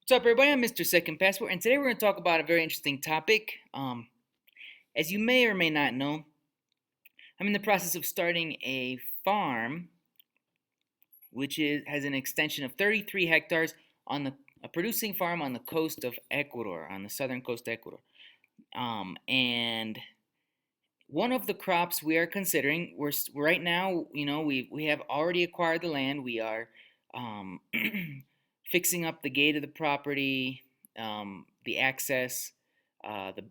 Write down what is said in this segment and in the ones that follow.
What's up, everybody? I'm Mr. Second Passport, and today we're going to talk about a very interesting topic. As you may or may not know, I'm in the process of starting a farm, which has an extension of 33 hectares on a producing farm on the coast of Ecuador, on the southern coast of Ecuador. And one of the crops we are considering, we're right now, we have already acquired the land. We are um, fixing up the gate of the property, the access, the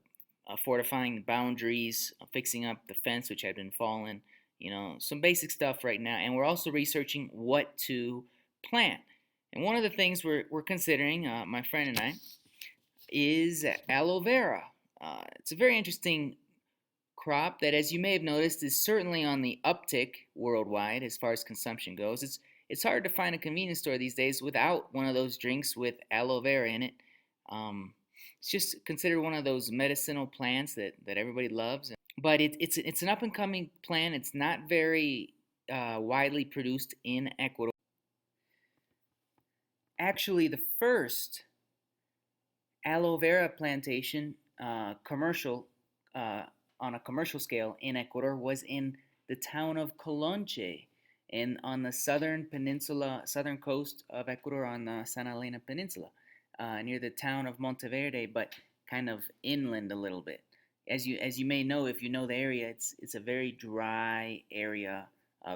fortifying the boundaries, fixing up the fence which had been fallen. Some basic stuff right now, and we're also researching what to plant. And one of the things we're considering, my friend and I, is aloe vera. It's a very interesting crop that, as you may have noticed, is certainly on the uptick worldwide as far as consumption goes. It's hard to find a convenience store these days without one of those drinks with aloe vera in it. Um, it's just considered one of those medicinal plants that everybody loves. But it's an up and coming plant. It's not very widely produced in Ecuador. Actually, the first aloe vera plantation commercial uh, on a commercial scale in Ecuador was in the town of Colonche on the southern coast of Ecuador on the San Elena Peninsula, near the town of Monteverde, but kind of inland a little bit. As you may know, if you know the area, it's a very dry area,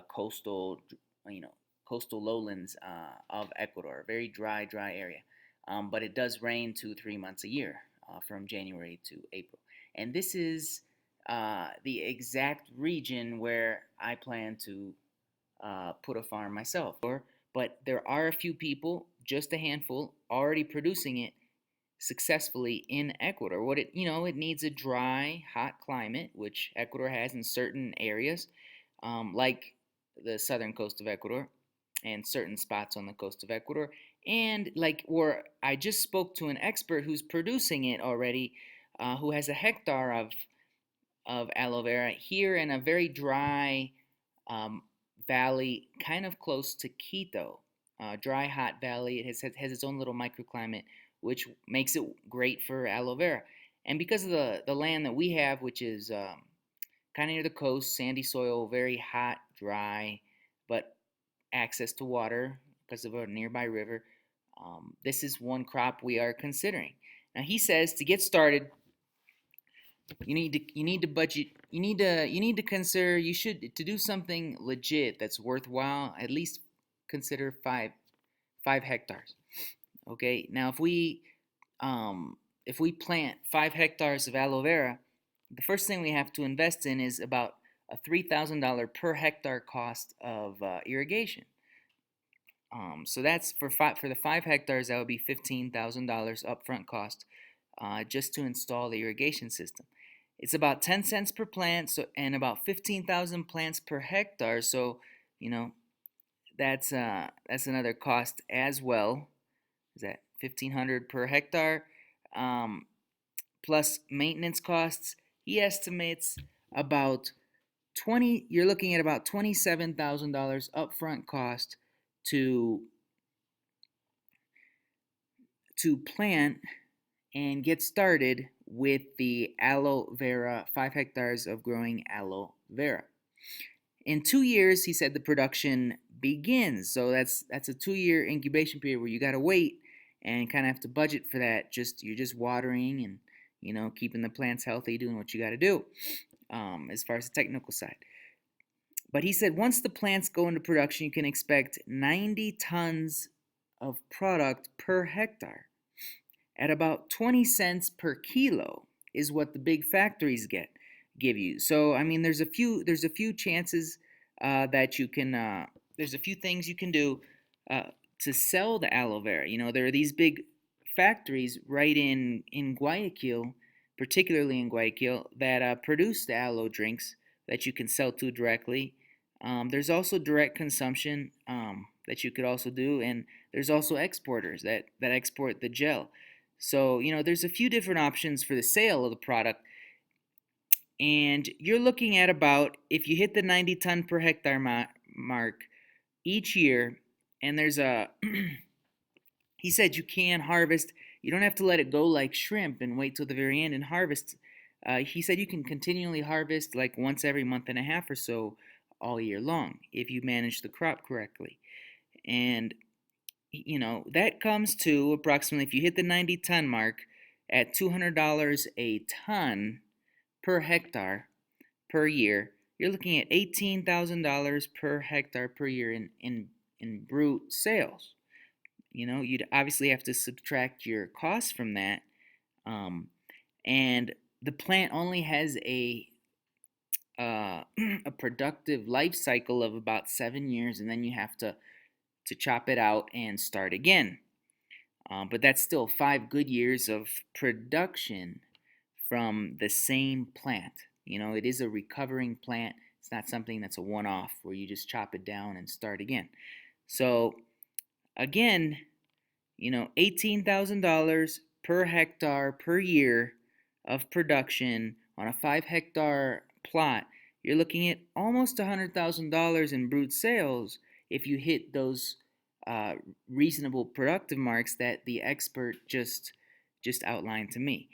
coastal, you know, coastal lowlands of Ecuador, very dry area. But it does rain 2-3 months a year, from January to April. And this is the exact region where I plan to put a farm myself. But there are a few people, just a handful, already producing it successfully in Ecuador. It needs a dry, hot climate, which Ecuador has in certain areas, like the southern coast of Ecuador and certain spots on the coast of Ecuador. And like where I just spoke to an expert who's producing it already, who has a hectare of aloe vera here in a very dry um, valley, kind of close to Quito. Dry, hot valley. It has its own little microclimate, which makes it great for aloe vera. And because of the land that we have, which is kind of near the coast, sandy soil, very hot, dry, but access to water because of a nearby river, this is one crop we are considering. Now he says to get started, you need to budget. You need to consider, you should, to do something legit that's worthwhile, at least consider five hectares. Okay. Now if we plant 5 hectares of aloe vera, the first thing we have to invest in is about a $3,000 per hectare cost of irrigation. So that's for the 5 hectares. That would be $15,000 upfront cost, just to install the irrigation system. It's about 10 cents per plant, and about 15,000 plants per hectare. So, you know, that's another cost as well. Is that 1,500 per hectare, um, plus maintenance costs? He estimates about 20. You're looking at about $27,000 upfront cost to plant and get started with the aloe vera, 5 hectares of growing aloe vera. In 2 years, he said, the production begins. So that's a 2-year incubation period where you got to wait and kind of have to budget for that. You're just watering and keeping the plants healthy, doing what you got to do, as far as the technical side. But he said once the plants go into production, you can expect 90 tons of product per hectare at about 20 cents per kilo is what the big factories give you. So I mean, there's a few chances that you can there's a few things you can do to sell the aloe vera. There are these big factories right in Guayaquil, particularly in Guayaquil, that produce the aloe drinks that you can sell to directly. There's also direct consumption that you could also do, and there's also exporters that export the gel. So, there's a few different options for the sale of the product. And you're looking at about, if you hit the 90 ton per hectare mark each year, and there's a He said you can harvest. You don't have to let it go like shrimp and wait till the very end and harvest. He said you can continually harvest like once every month and a half or so all year long if you manage the crop correctly. And that comes to approximately, if you hit the 90-ton mark, at $200 a ton per hectare per year. You're looking at $18,000 per hectare per year in brute sales. You'd obviously have to subtract your costs from that. Um, and the plant only has a productive life cycle of about 7 years, and then you have to chop it out and start again. But that's still 5 good years of production from the same plant. It is a recovering plant. It's not something that's a one-off where you just chop it down and start again. So again, $18,000 per hectare per year of production on a 5 hectare plot. You're looking at almost $100,000 in brute sales if you hit those reasonable productive marks that the expert just outlined to me.